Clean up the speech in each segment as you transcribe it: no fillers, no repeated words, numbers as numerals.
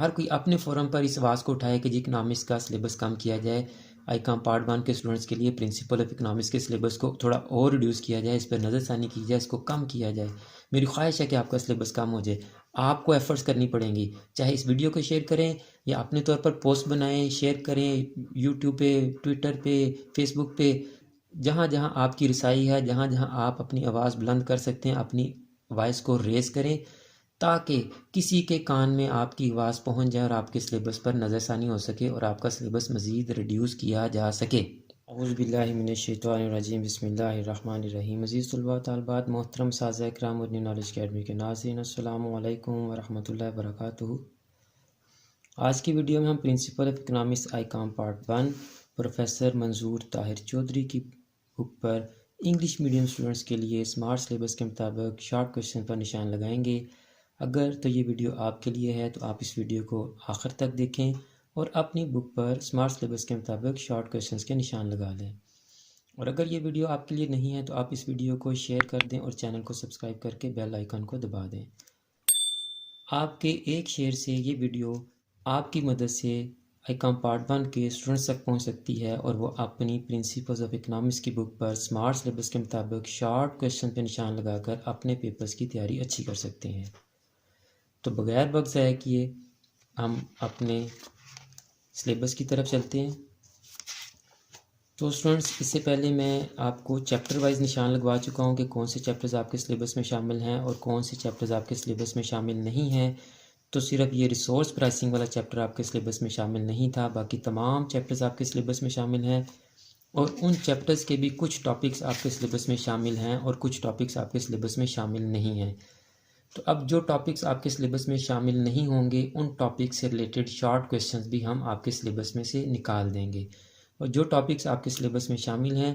हर कोई अपने फोरम पर इस आवाज़ को उठाए कि जी इकनॉमिक्स का सिलेबस कम किया जाए। आईकॉम पार्ट 1 के स्टूडेंट्स के लिए प्रिंसिपल ऑफ इकनॉमिक्स के सिलेबस को थोड़ा और रिड्यूस किया जाए, इस पर नज़रसानी की जाए, इसको कम किया जाए। मेरी ख्वाहिश है कि आपका सिलेबस कम हो जाए। आपको एफर्ट्स करनी पड़ेंगी, चाहे इस वीडियो को शेयर करें या अपने तौर पर पोस्ट बनाएं, शेयर करें यूट्यूब पे, ट्विटर पे, फेसबुक पे, जहाँ जहाँ आपकी रसाई है, जहाँ जहाँ आप अपनी आवाज़ बुलंद कर सकते हैं, अपनी वॉइस को रेस करें ताकि किसी के कान में आपकी आवाज़ पहुंच जाए और आपके सिलेबस पर नज़रसानी हो सके और आपका सिलेबस मज़ीद रिड्यूस किया जा सके। औज़ुबिल्लाहिमिनश्शैतानिर्रजीम बिस्मिल्लाहिर्रहमानिर्रहीम। अज़ीज़ तलबा तालिबात, मोहतरम साज़ा इकराम और न्यू नॉलेज अकेडमी के नाज़रीन, अस्सलामु अलैकुम वरहमतुल्लाहि वबरकातुहू। आज की वीडियो में हम principle of economics Icom part 1 professor मंजूर ताहिर चौधरी की बुक पर इंग्लिश मीडियम स्टूडेंट्स के लिए स्मार्ट सिलेबस के मुताबिक शॉर्ट क्वेश्चन पर निशान लगाएंगे। अगर तो ये वीडियो आपके लिए है तो आप इस वीडियो को आखिर तक देखें और अपनी बुक पर स्मार्ट सिलेबस के मुताबिक शॉर्ट क्वेश्चंस के निशान लगा लें। और अगर ये वीडियो आपके लिए नहीं है तो आप इस वीडियो को शेयर कर दें और चैनल को सब्सक्राइब करके बेल आइकन को दबा दें। आपके एक शेयर से ये वीडियो आपकी मदद से आईकॉम पार्ट 1 के स्टूडेंट्स तक पहुंच सकती है और वो अपनी प्रिंसिपल्स ऑफ इकनॉमिक्स की बुक पर स्मार्ट सिलेबस के मुताबिक शॉर्ट क्वेश्चन पर निशान लगाकर अपने पेपर्स की तैयारी अच्छी कर सकते हैं। तो बगैर वक्त ज़ाया किए हम अपने सिलेबस की तरफ चलते हैं। तो स्टूडेंट्स, इससे पहले मैं आपको चैप्टर वाइज निशान लगवा चुका हूँ कि कौन से चैप्टर्स आपके सिलेबस में शामिल हैं और कौन से चैप्टर्स आपके सिलेबस में शामिल नहीं हैं। तो सिर्फ ये रिसोर्स प्राइसिंग वाला चैप्टर आपके सिलेबस में शामिल नहीं था, बाकी तमाम चैप्टर्स आपके सिलेबस में शामिल हैं और उन चैप्टर्स के भी कुछ टॉपिक्स आपके सिलेबस में शामिल हैं और कुछ टॉपिक्स आपके सिलेबस में शामिल नहीं हैं। तो अब जो टॉपिक्स आपके सिलेबस में शामिल नहीं होंगे उन टॉपिक्स से रिलेटेड शॉर्ट क्वेश्चंस भी हम आपके सिलेबस में से निकाल देंगे और जो टॉपिक्स आपके सिलेबस में शामिल हैं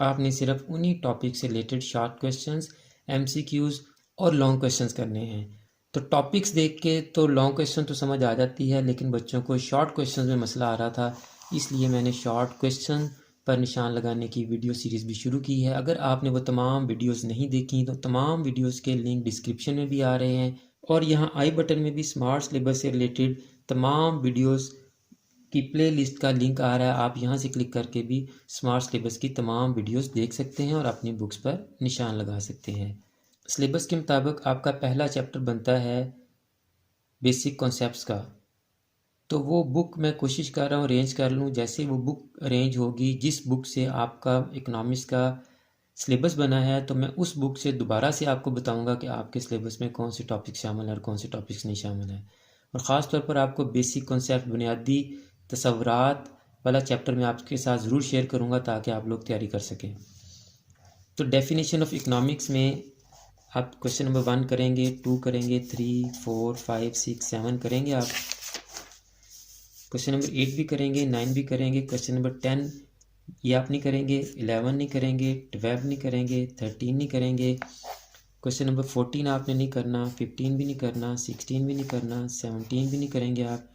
आपने सिर्फ उन्हीं टॉपिक से रिलेटेड शॉर्ट क्वेश्चंस, एमसीक्यूज़ और लॉन्ग क्वेश्चंस करने हैं। तो टॉपिक्स देख के तो लॉन्ग क्वेश्चन तो समझ आ जाती है, लेकिन बच्चों को शॉर्ट क्वेश्चन में मसला आ रहा था, इसलिए मैंने शॉर्ट क्वेश्चन पर निशान लगाने की वीडियो सीरीज़ भी शुरू की है। अगर आपने वो तमाम वीडियोस नहीं देखी तो तमाम वीडियोस के लिंक डिस्क्रिप्शन में भी आ रहे हैं और यहाँ आई बटन में भी स्मार्ट सिलेबस से रिलेटेड तमाम वीडियोस की प्ले लिस्ट का लिंक आ रहा है। आप यहाँ से क्लिक करके भी स्मार्ट सिलेबस की तमाम वीडियोस देख सकते हैं और अपनी बुक्स पर निशान लगा सकते हैं। सिलेबस के मुताबिक आपका पहला चैप्टर बनता है बेसिक कॉन्सेप्ट्स का। तो वो बुक मैं कोशिश कर रहा हूँ अरेंज कर लूँ, जैसे वो बुक अरेंज होगी, जिस बुक से आपका इकनॉमिक्स का सिलेबस बना है तो मैं उस बुक से दोबारा से आपको बताऊंगा कि आपके सिलेबस में कौन से टॉपिक शामिल हैं और कौन से टॉपिक्स नहीं शामिल हैं। और ख़ास तौर पर आपको बेसिक कॉन्सेप्ट, बुनियादी तसव्वुरात वाला चैप्टर मैं आपके साथ ज़रूर शेयर करूँगा ताकि आप लोग तैयारी कर सकें। तो डेफिनेशन ऑफ इकनॉमिक्स में आप क्वेश्चन नंबर 1 करेंगे, 2 करेंगे, 3, 4, 5, 6, 7 करेंगे आप। क्वेश्चन नंबर 8 भी करेंगे, 9 भी करेंगे, क्वेश्चन नंबर 10 ये आप नहीं करेंगे, 11 नहीं करेंगे, 12 नहीं करेंगे, 13 नहीं करेंगे, क्वेश्चन नंबर 14 आपने नहीं करना, 15 भी नहीं करना, 16 भी नहीं करना, 17 भी नहीं करेंगे आप,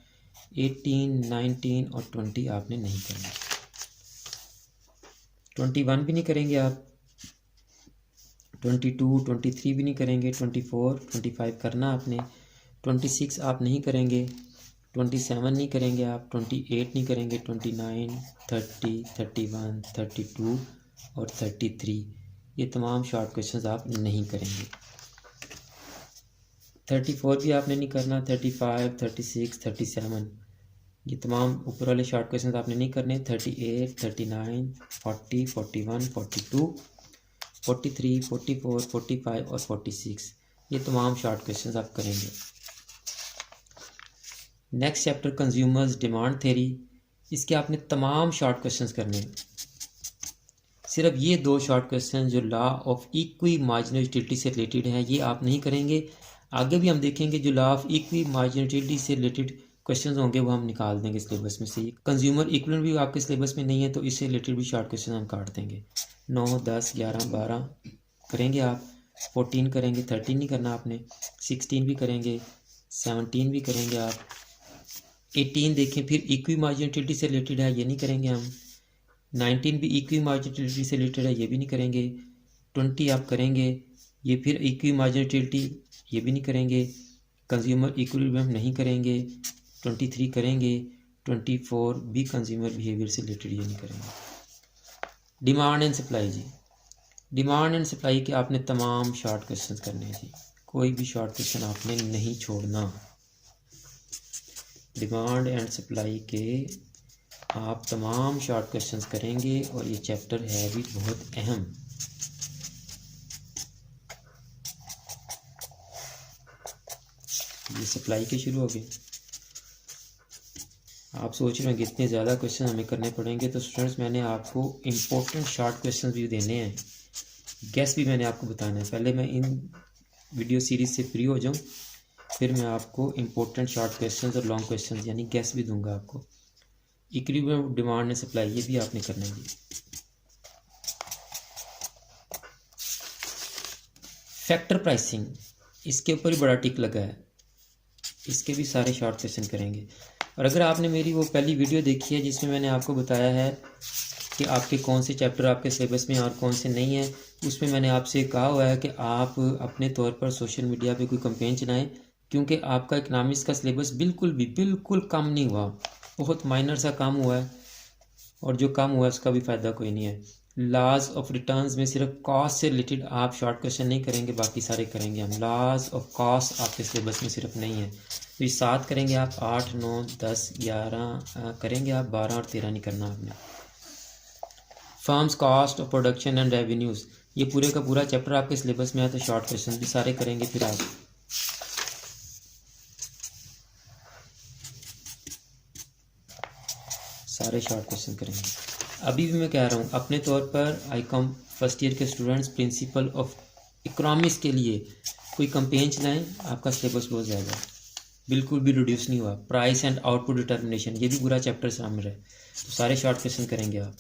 18, 19 और 20 आपने नहीं करना, 21 भी नहीं करेंगे आप, 22, 23 भी नहीं करेंगे, 24, 25 करना आपने, 26 आप नहीं करेंगे, 27 नहीं करेंगे आप, 28 नहीं करेंगे, 29, 30, 31, 32 और 33 ये तमाम शॉर्ट क्वेश्चंस आप नहीं करेंगे। 34 भी आपने नहीं करना, 35, 36, 37 ये तमाम ऊपर वाले शॉर्ट क्वेश्चंस आपने नहीं करने। 38, 39, 40, 41, 42, 43, 44, 45 और 46 ये तमाम शॉर्ट क्वेश्चंस आप करेंगे। Next chapter consumers demand theory, इसके आपने तमाम शॉर्ट क्वेश्चंस करने हैं। सिर्फ ये 2 शॉर्ट क्वेश्चन जो law of equi marginal utility से रिलेटेड हैं ये आप नहीं करेंगे। आगे भी हम देखेंगे जो law of equi marginal utility से रिलेटेड क्वेश्चंस होंगे वो हम निकाल देंगे सिलेबस में से। कंज्यूमर इक्विवेलेंट भी आपके सिलेबस में नहीं है तो इससे रिलेटेड भी शॉर्ट क्वेश्चन हम काट देंगे। 9, 10, 11, 12 करेंगे आप, 14 करेंगे, 13 नहीं करना आपने, 16 भी करेंगे, 17 भी करेंगे आप, 18 देखें फिर इक्वी मार्जिनल यूटिलिटी से रिलेटेड है ये नहीं करेंगे हम, 19 भी इक्वी मार्जिनल यूटिलिटी से रिलेटेड है ये भी नहीं करेंगे, 20 आप करेंगे ये फिर इक्वी मार्जिनल यूटिलिटी ये भी नहीं करेंगे, कंज्यूमर इक्विलिब्रियम नहीं करेंगे, 23 करेंगे, 24 भी कंज्यूमर बिहेवियर से रिलेटेड ये नहीं करेंगे। Demand and supply ji, demand and supply के आपने तमाम शॉर्ट क्वेश्चन करने हैं जी, कोई भी शॉर्ट क्वेश्चन आपने नहीं छोड़ना। डिमांड एंड सप्लाई के आप तमाम शॉर्ट क्वेश्चंस करेंगे और ये चैप्टर है भी बहुत अहम। ये सप्लाई के शुरू हो गए। आप सोच रहे हैं कि इतने ज़्यादा क्वेश्चन हमें करने पड़ेंगे, तो स्टूडेंट्स मैंने आपको इम्पोर्टेंट शॉर्ट क्वेश्चन भी देने हैं, गेस भी मैंने आपको बताना है। पहले मैं इन वीडियो सीरीज़ से फ्री हो जाऊं, फिर मैं आपको इम्पोर्टेंट शॉर्ट क्वेश्चन और लॉन्ग क्वेश्चन यानी गेस भी दूंगा आपको। इक्विलिब्रियम डिमांड एंड सप्लाई ये भी आपने करना है। फैक्टर प्राइसिंग, इसके ऊपर ही बड़ा टिक लगा है, इसके भी सारे शॉर्ट क्वेश्चन करेंगे। और अगर आपने मेरी वो पहली वीडियो देखी है जिसमें मैंने आपको बताया है कि आपके कौन से चैप्टर आपके सिलेबस में और कौन से नहीं है, उसमें मैंने आपसे कहा हुआ है कि आप अपने तौर पर सोशल मीडिया पे कोई कैंपेन चलाएं, क्योंकि आपका इकनॉमिक्स का सिलेबस बिल्कुल कम नहीं हुआ, बहुत माइनर सा कम हुआ है, और जो कम हुआ है उसका भी फ़ायदा कोई नहीं है। लॉज ऑफ रिटर्न्स में सिर्फ कॉस्ट से रिलेटेड आप शॉर्ट क्वेश्चन नहीं करेंगे, बाकी सारे करेंगे हम। लॉज ऑफ कॉस्ट आपके सिलेबस में सिर्फ नहीं है, तो ये 7 करेंगे आप, 8, 9, 10, 11 करेंगे आप, 12 और 13 नहीं करना आपने। Firms cost of production and revenues, ये पूरे का पूरा चैप्टर आपके सिलेबस में है, तो शॉर्ट क्वेश्चन भी सारे करेंगे फिर आप। सारे शॉर्ट क्वेश्चन करेंगे। अभी भी मैं कह रहा हूँ अपने तौर पर आईकॉम फर्स्ट ईयर के स्टूडेंट्स प्रिंसिपल ऑफ इकोनॉमिक्स के लिए कोई कैंपेन चलाएं, आपका सिलेबस बहुत ज़्यादा बिल्कुल भी रिड्यूस नहीं हुआ। प्राइस एंड आउटपुट डिटर्मिनेशन, ये भी पूरा चैप्टर शामिल है, तो सारे शॉर्ट क्वेश्चन करेंगे आप।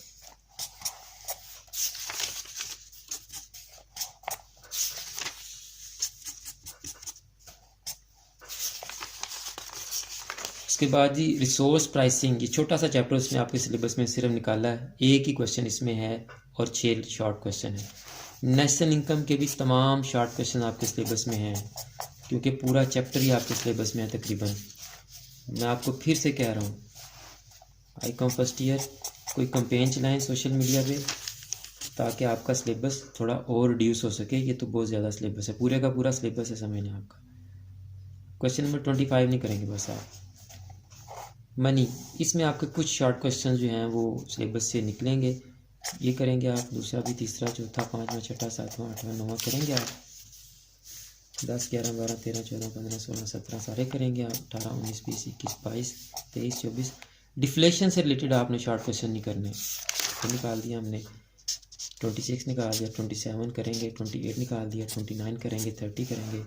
इसके बाद जी रिसोर्स प्राइसिंग, ये छोटा सा चैप्टर उसमें आपके सिलेबस में सिर्फ निकाला है, एक ही क्वेश्चन इसमें है और 6 शॉर्ट क्वेश्चन है। नेशनल इनकम के भी तमाम शॉर्ट क्वेश्चन आपके सिलेबस में हैं, क्योंकि पूरा चैप्टर ही आपके सिलेबस में है तकरीबन। मैं आपको फिर से कह रहा हूँ आईकॉम फर्स्ट ईयर कोई कैंपेन चलाएं सोशल मीडिया पे, ताकि आपका सिलेबस थोड़ा और रिड्यूस हो सके। ये तो बहुत ज़्यादा सिलेबस है, पूरे का पूरा सिलेबस है समझने आपका। क्वेश्चन नंबर 25 नहीं करेंगे बस आप। मनी, इसमें आपके कुछ शॉर्ट क्वेश्चन जो हैं वो सिलेबस से निकलेंगे, ये करेंगे आप। दूसरा भी, तीसरा, चौथा, 5वां, 6वां, 7वां, 8वां, 9वां करेंगे आप। 10, 11, 12, 13, 14, 15, 16, 17 सारे करेंगे आप। 18, 19, 20, 21, 22, 23, 24। डिफ्लेशन से रिलेटेड आपने शॉर्ट क्वेश्चन नहीं करने, तो निकाल दिया हमने। 26 निकाल दिया, 27 करेंगे, 28 निकाल दिया, 29 करेंगे, 30 करेंगे,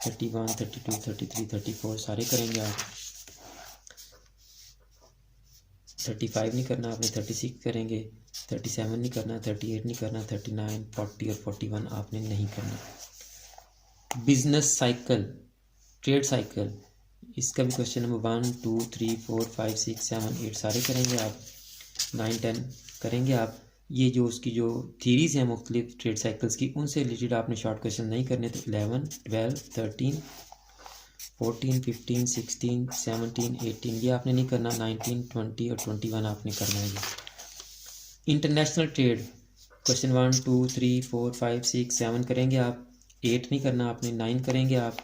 31, 32, 33, 34 सारे करेंगे आप। 35 नहीं करना आपने, 36 करेंगे, 37 नहीं करना, 38 नहीं करना, 39, 40 और 41 आपने नहीं करना। बिजनेस साइकिल, ट्रेड साइकिल, इसका भी क्वेश्चन नंबर 1, 2, 3, 4, 5, 6, 7, 8 सारे करेंगे आप। 9, 10 करेंगे आप। ये जो उसकी जो थीरीज़ हैं मुख्तलिफ ट्रेड साइकिल्स की, उनसे रिलेटेड आपने शॉर्ट क्वेश्चन नहीं करने, तो 11, 12, 13, 14, 15, 16, 17, 18 ये आपने नहीं करना। 19, 20 और 21 आपने करना है। इंटरनेशनल ट्रेड क्वेश्चन 1, 2, 3, 4, 5, 6, 7 करेंगे आप। 8 नहीं करना आपने, 9 करेंगे आप।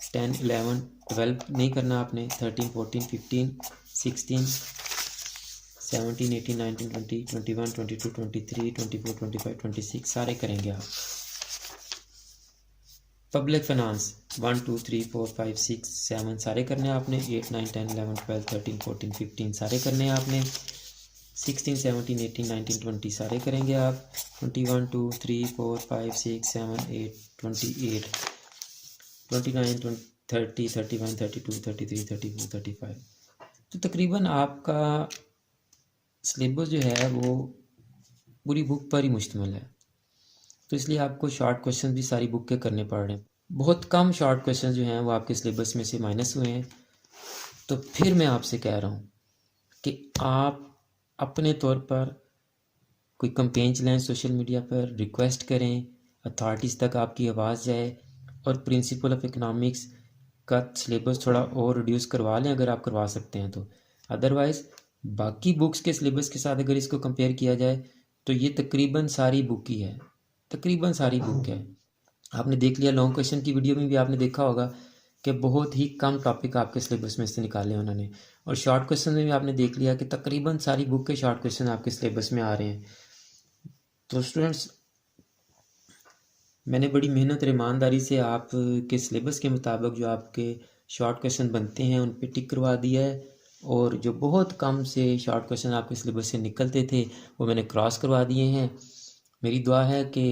10, 11, 12 नहीं करना आपने। 13, 14, 15, 16, 17, 18, 19, 20, 21, 22, 23, 24, 25, 26 सारे करेंगे आप। पब्लिक फाइनेंस 1, 2, 3, 4, 5, 6, 7 सारे करने हैं आपने। 8, 9, 10, 11, 12, 13, 14, 15 सारे करने हैं आपने। 16, 17, 18, 19, 20 सारे करेंगे आप। 21, 2, 3, 4, 5, 6, 7, 8, 28, 29, 30, 31, 32, 33, 34, 35। तो तकरीबन आपका सिलेबस जो है वो पूरी बुक पर ही मुश्तमिल है, तो इसलिए आपको शॉर्ट क्वेश्चन भी सारी बुक के करने पड़ रहे हैं। बहुत कम शॉर्ट क्वेश्चन जो हैं वो आपके सिलेबस में से माइनस हुए हैं। तो फिर मैं आपसे कह रहा हूँ कि आप अपने तौर पर कोई कैंपेन चलाएं सोशल मीडिया पर, रिक्वेस्ट करें, अथॉरिटीज़ तक आपकी आवाज़ जाए, और प्रिंसिपल ऑफ इकोनॉमिक्स का सिलेबस थोड़ा और रिड्यूस करवा लें अगर आप करवा सकते हैं तो। अदरवाइज़ बाकी बुक्स के सिलेबस के साथ अगर इसको कंपेयर किया जाए तो ये तकरीबन सारी बुक ही है, तकरीबन सारी बुक है। आपने देख लिया लॉन्ग क्वेश्चन की वीडियो में भी आपने देखा होगा कि बहुत ही कम टॉपिक आपके सिलेबस में से निकाले उन्होंने, और शॉर्ट क्वेश्चन में भी आपने देख लिया कि तकरीबन सारी बुक के शॉर्ट क्वेश्चन आपके सिलेबस में आ रहे हैं। तो स्टूडेंट्स, मैंने बड़ी मेहनत और ईमानदारी से आपके सिलेबस के मुताबिक जो आपके शॉर्ट क्वेश्चन बनते हैं उन पे टिक करवा दिया है, और जो बहुत कम से शॉर्ट क्वेश्चन आपके सिलेबस से निकलते थे वो मैंने क्रॉस करवा दिए हैं। मेरी दुआ है कि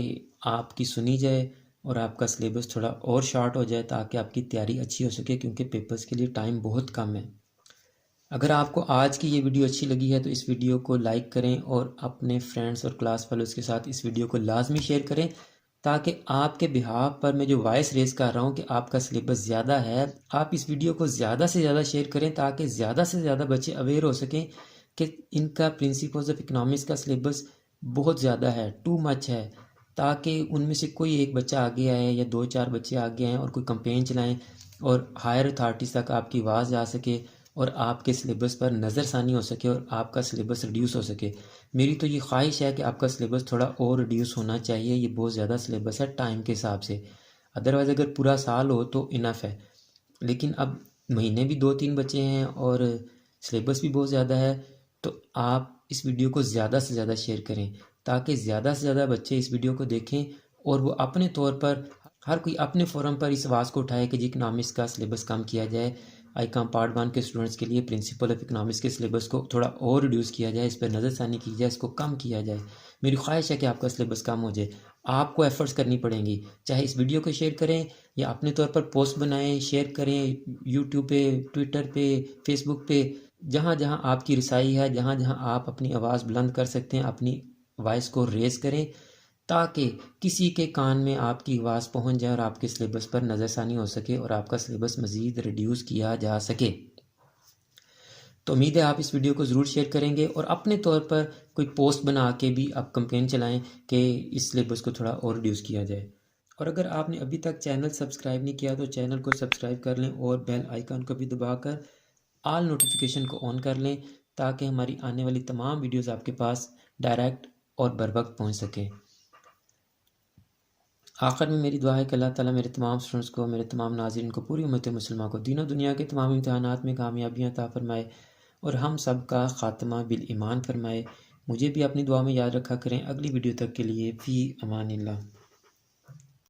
आपकी सुनी जाए और आपका सिलेबस थोड़ा और शॉर्ट हो जाए ताकि आपकी तैयारी अच्छी हो सके, क्योंकि पेपर्स के लिए टाइम बहुत कम है। अगर आपको आज की ये वीडियो अच्छी लगी है तो इस वीडियो को लाइक करें और अपने फ्रेंड्स और क्लास फेलोज़ के साथ इस वीडियो को लाजमी शेयर करें, ताकि आपके बिहाफ पर मैं जो वॉइस रेज़ कर रहा हूँ कि आपका सिलेबस ज़्यादा है, आप इस वीडियो को ज़्यादा से ज़्यादा शेयर करें ताकि ज़्यादा से ज़्यादा बच्चे अवेयर हो सकें कि इनका प्रिंसिपल्स ऑफ इकनॉमिक्स का सिलेबस बहुत ज़्यादा है, टू मच है, ताकि उनमें से कोई एक बच्चा आगे आए या 2-4 बच्चे आगे आएँ और कोई कंपेन चलाएँ और हायर अथॉरिटीज़ तक आपकी आवाज़ जा सके और आपके सिलेबस पर नज़रसानी हो सके और आपका सिलेबस रिड्यूस हो सके। मेरी तो ये ख्वाहिश है कि आपका सिलेबस थोड़ा और रिड्यूस होना चाहिए, ये बहुत ज़्यादा सिलेबस है टाइम के हिसाब से। अदरवाइज़ अगर पूरा साल हो तो इनफ है, लेकिन अब महीने भी 2-3 बचे हैं और सिलेबस भी बहुत ज़्यादा है, तो आप इस वीडियो को ज़्यादा से ज़्यादा शेयर करें ताकि ज़्यादा से ज़्यादा बच्चे इस वीडियो को देखें और वो अपने तौर पर हर कोई अपने फोरम पर इस आवाज़ को उठाए कि जी इकनॉमिक्स का सिलेबस कम किया जाए। आईकॉम पार्ट 1 के स्टूडेंट्स के लिए प्रिंसिपल ऑफ इकनॉमिक्स के सिलेबस को थोड़ा और रिड्यूस किया जाए, इस पर नज़रसानी की जाए, इसको कम किया जाए। मेरी ख्वाहिश है कि आपका सिलेबस कम हो जाए। आपको एफर्ट्स करनी पड़ेंगी, चाहे इस वीडियो को शेयर करें या अपने तौर पर पोस्ट बनाएं, शेयर करें यूट्यूब पे, ट्विटर पे, फेसबुक पे, जहाँ जहाँ आपकी रसाई है, जहाँ जहाँ आप अपनी आवाज़ बुलंद कर सकते हैं, अपनी वॉइस को रेज़ करें ताकि किसी के कान में आपकी आवाज़ पहुंच जाए और आपके सिलेबस पर नज़रसानी हो सके और आपका सिलेबस मज़ीद रिड्यूस किया जा सके। तो उम्मीद है आप इस वीडियो को ज़रूर शेयर करेंगे और अपने तौर पर कोई पोस्ट बना के भी आप कंपेन चलाएं कि इस सिलेबस को थोड़ा और रिड्यूस किया जाए। और अगर आपने अभी तक चैनल सब्सक्राइब नहीं किया तो चैनल को सब्सक्राइब कर लें और बेल आइकन को भी दबाकर ऑल नोटिफिकेशन को ऑन कर लें ताकि हमारी आने वाली तमाम वीडियोज़ आपके पास डायरेक्ट और बर वक्त पहुँच सकें। आखिर में मेरी दुआ है कि अल्लाह ताला मेरे तमाम स्टूडेंट्स को, मेरे तमाम नाज़रीन को, पूरी उम्मत मुसलमान को दीन और दुनिया के तमाम इम्तिहानात में कामयाबियाँ अता फ़रमाए और हम सब का ख़ात्मा बिल ईमान फ़रमाए। मुझे भी अपनी दुआ में याद रखा करें। अगली वीडियो तक के लिए फ़ी अमानिल्लाह।